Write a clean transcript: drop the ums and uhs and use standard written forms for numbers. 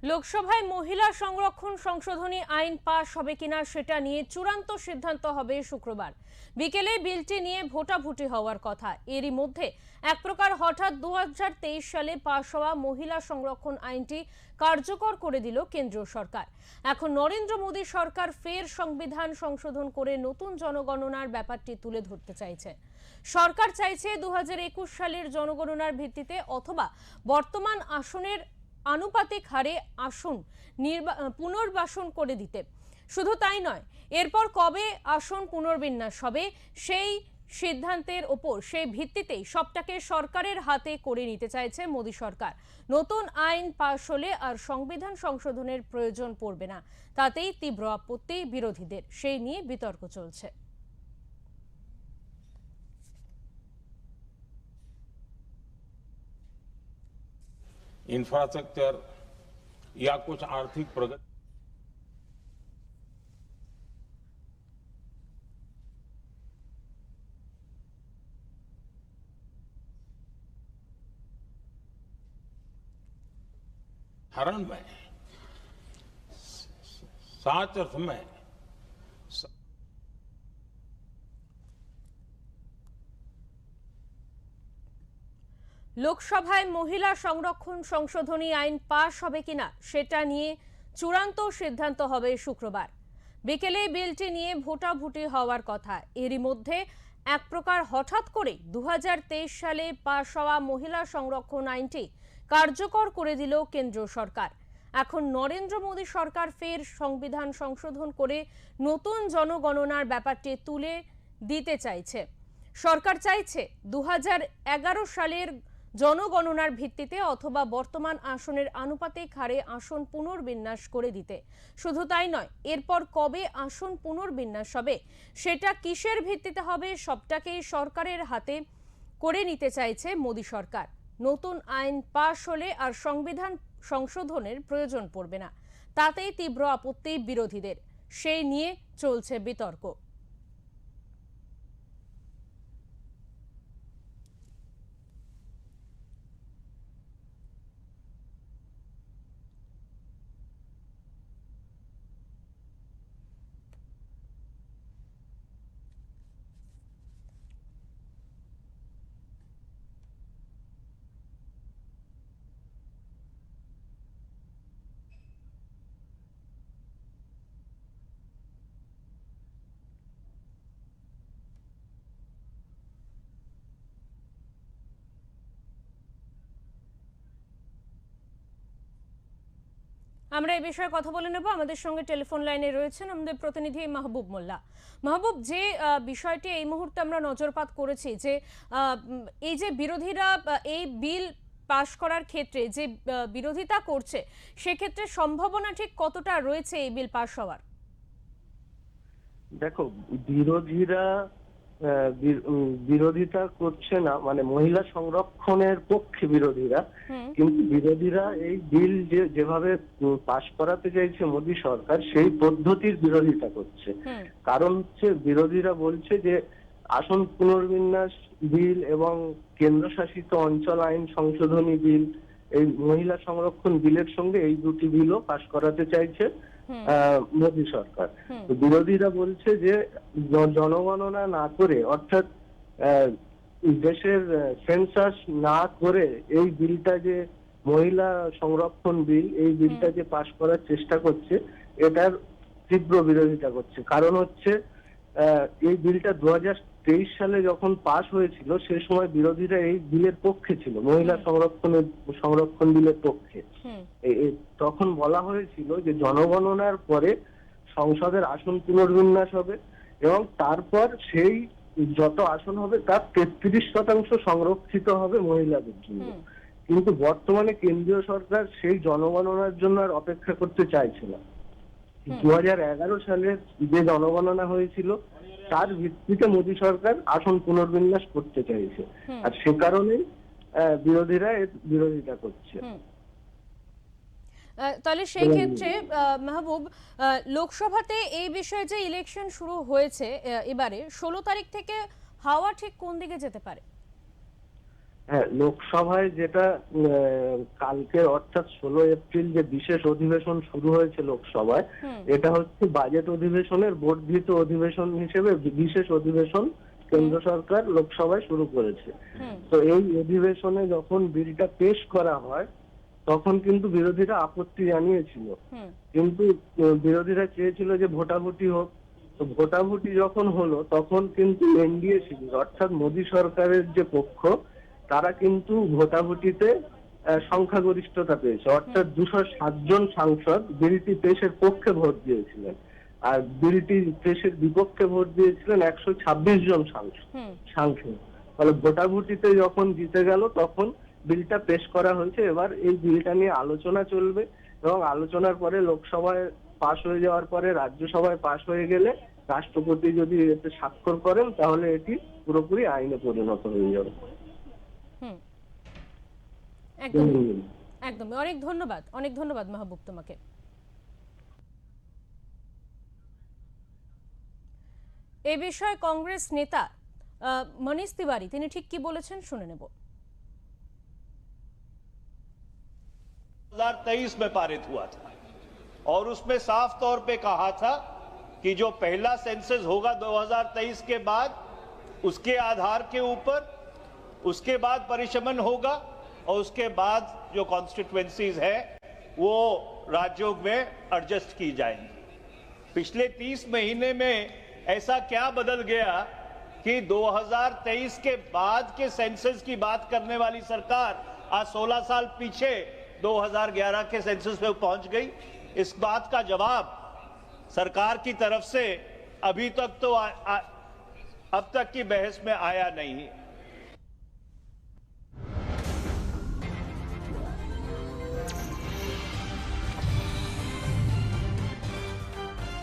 লোকসভায় মহিলা সংরক্ষণ সংশোধনী আইন পাশ হবে কিনা সেটা নিয়ে চূড়ান্ত সিদ্ধান্ত হবে শুক্রবার বিকেলে। বিলটি নিয়ে ভোটাভুটি হওয়ার কথা। এরই মধ্যে এক প্রকার হঠাৎ 2023 সালে পাশ হওয়া মহিলা সংরক্ষণ আইনটি কার্যকর করে দিল কেন্দ্রীয় সরকার। এখন নরেন্দ্র মোদী সরকার ফের সংবিধান সংশোধন করে নতুন জনগণনার ব্যাপারটি তুলে ধরতে চাইছে। সরকার চাইছে 2021 সালের জনগণনার ভিত্তিতে অথবা বর্তমান আসনের আনুপাতিক হারে আসন পুনর্বাসন করে দিতে। শুধু তাই নয়, এরপর কবে আসন পুনর্বিন্যাস হবে সেই সিদ্ধান্তের ওপর সেই ভিত্তিতেই সবটাকে সরকারের হাতে করে নিতে চাইছে মোদী সরকার। নতুন আইন পাশ হলে আর সংবিধান সংশোধনের প্রয়োজন পড়বে না, তাতেই তীব্র আপত্তি বিরোধীদের। সেই নিয়ে বিতর্ক চলছে। इंफ्रास्ट्रक्चर या कुछ आर्थिक प्रगति हरण में साच अर्थ में লোকসভায় মহিলা সংরক্ষণ সংশোধনী আইন পাশ হবে কিনা সেটা নিয়ে চূড়ান্ত সিদ্ধান্ত হবে শুক্রবার বিকেলে। বিলটি নিয়ে ভোটাভুটি হওয়ার কথা। এরই মধ্যে এক প্রকার হঠাৎ করে 2023 সালে পাশ হওয়া মহিলা সংরক্ষণ আইনটি কার্যকর করে দিল কেন্দ্রীয় সরকার। এখন নরেন্দ্র মোদী সরকার ফের সংবিধান সংশোধন করে নতুন জনগণনার ব্যাপারটি তুলে দিতে চাইছে। সরকার চাইছে 2011 সালের জনগণনার ভিত্তিতে অথবা বর্তমান আসনের আনুপাতিক হারে আসন পুনর্বিন্যাস করে দিতে। শুধু তাই নয়, এরপর কবে আসন পুনর্বিন্যাস হবে সেটা কিসের ভিত্তিতে হবে সবটাকেই সরকারের হাতে করে নিতে চাইছে মোদী সরকার। নতুন আইন পাশ হলে আর সংবিধান সংশোধনের প্রয়োজন পড়বে না, তাতেই তীব্র আপত্তি বিরোধীদের। সেই নিয়ে চলছে বিতর্ক। আমরা এই বিষয়ে কথা বলে নেব। আমাদের সঙ্গে টেলিফোন লাইনে রয়েছেন আমাদের প্রতিনিধি মাহবুব মোল্লা। মাহবুব, যে বিষয়টি এই মুহূর্তে আমরা নজরপাত করেছি যে এই যে বিরোধীরা এই বিল পাশ করার ক্ষেত্রে যে বিরোধিতা করছে, সেক্ষেত্রে সম্ভাবনা ঠিক কতটা রয়েছে এই বিল পাশ হওয়ার? দেখো, বিরোধীরা বিরোধিতা করছে না, মানে মহিলা সংরক্ষণের পক্ষে বিরোধীরা, কিন্তু বিরোধীরা এই বিল যেভাবে পাশ করাতে চাইছে মোদী সরকার সেই পদ্ধতির বিরোধিতা করছে। কারণ হচ্ছে বিরোধীরা বলছে যে আসন পুনর্বিন্যাস বিল এবং কেন্দ্রশাসিত অঞ্চল আইন সংশোধনী বিল, এই মহিলা সংরক্ষণ বিলের সঙ্গে এই দুটি বিলও পাশ করাতে চাইছে মোদী সরকার। বিরোধীরা বলছে যে জনগণনা না করে, অর্থাৎ দেশের সেন্সাস না করে এই বিলটা যে মহিলা সংরক্ষণ বিল, এই বিলটা যে পাশ করার চেষ্টা করছে, এটার তীব্র বিরোধিতা করছে। কারণ হচ্ছে এই বিলটা 2023 সালে যখন পাশ হয়েছিল সেই সময় বিরোধীরা এই বিলের পক্ষে ছিল, মহিলা সংরক্ষণ বিলের পক্ষে। তখন বলা হয়েছিল যে জনগণনার পরে সংসদের আসন পুনর্বিন্যাস হবে এবং তারপর সেই যত আসন হবে তার 33% সংরক্ষিত হবে মহিলাদের জন্য। কিন্তু বর্তমানে কেন্দ্রীয় সরকার সেই জনগণনার জন্য আর অপেক্ষা করতে চাইছে না। 2011 সালের যে জনগণনা হয়েছিল তার ভিত্তিতে মোদী সরকার আসন পুনর্বিন্যাস করতে চাইছে, আর সে কারণেই বিরোধীরা এর বিরোধিতা করছে। তাহলে সেই ক্ষেত্রে মাহবুব, লোকসভাতে এই বিষয়ে যে ইলেকশন শুরু হয়েছে এবারে 16 তারিখ থেকে, হাওয়া ঠিক কোন দিকে যেতে পারে? হ্যাঁ, লোকসভায় যেটা কালকে অর্থাৎ 16 এপ্রিল যে বিশেষ অধিবেশন শুরু হয়েছে লোকসভায়, এটা হচ্ছে বাজেট অধিবেশনের বর্ধিত অধিবেশন হিসেবে বিশেষ অধিবেশন কেন্দ্র সরকার লোকসভায় শুরু করেছে। তো এই অধিবেশনে যখন বিলটা পেশ করা হয় তখন কিন্তু বিরোধীরা আপত্তি জানিয়েছিল, কিন্তু বিরোধীরা চেয়েছিল যে ভোটাভুটি হোক। তো ভোটাভুটি যখন হলো তখন কিন্তু এনডিএ শিবির অর্থাৎ মোদী সরকারের যে পক্ষ, তারা কিন্তু ভোটাভুটিতে সংখ্যাগরিষ্ঠতা পেয়েছে, অর্থাৎ 207 জন সাংসদ বিলটি পেশের পক্ষে ভোট দিয়েছিলেন, আর বিলটি পেশের বিপক্ষে ভোট দিয়েছিলেন 126 জন সাংসদ। ফলে ভোটাভুটিতে যখন জিতে গেল তখন বিলটা পেশ করা হয়েছে। এবার এই বিলটা নিয়ে আলোচনা চলবে এবং আলোচনার পরে লোকসভায় পাশ হয়ে যাওয়ার পরে রাজ্যসভায় পাশ হয়ে গেলে রাষ্ট্রপতি যদি এতে স্বাক্ষর করেন তাহলে এটি পুরোপুরি আইনে পরিণত হয়ে যাবে। একদম একদম। অনেক ধন্যবাদ মাহবুব তোমাকে। এই বিষয়ে কংগ্রেস নেতা মনীষ তিওয়ারি তিনি ঠিক কি বলেছেন শুনে নেব। 2023 में पारित हुआ था और उसमें साफ तौर पे कहा था कि जो पहला सेंसस होगा 2023 के बाद, उसके आधार के ऊपर उसके बाद परिशमन होगा और उसके बाद जो कॉन्स्टिट्यूएंसीज है वो राज्यों में एडजस्ट की जाएंगी। पिछले 30 महीने में ऐसा क्या बदल गया कि 2023 के बाद के सेंसस की बात करने वाली सरकार आज 16 साल पीछे 2011 के सेंसस पे पहुंच गई। इस बात का जवाब सरकार की तरफ से अभी तक तो अब तक की बहस में आया नहीं है।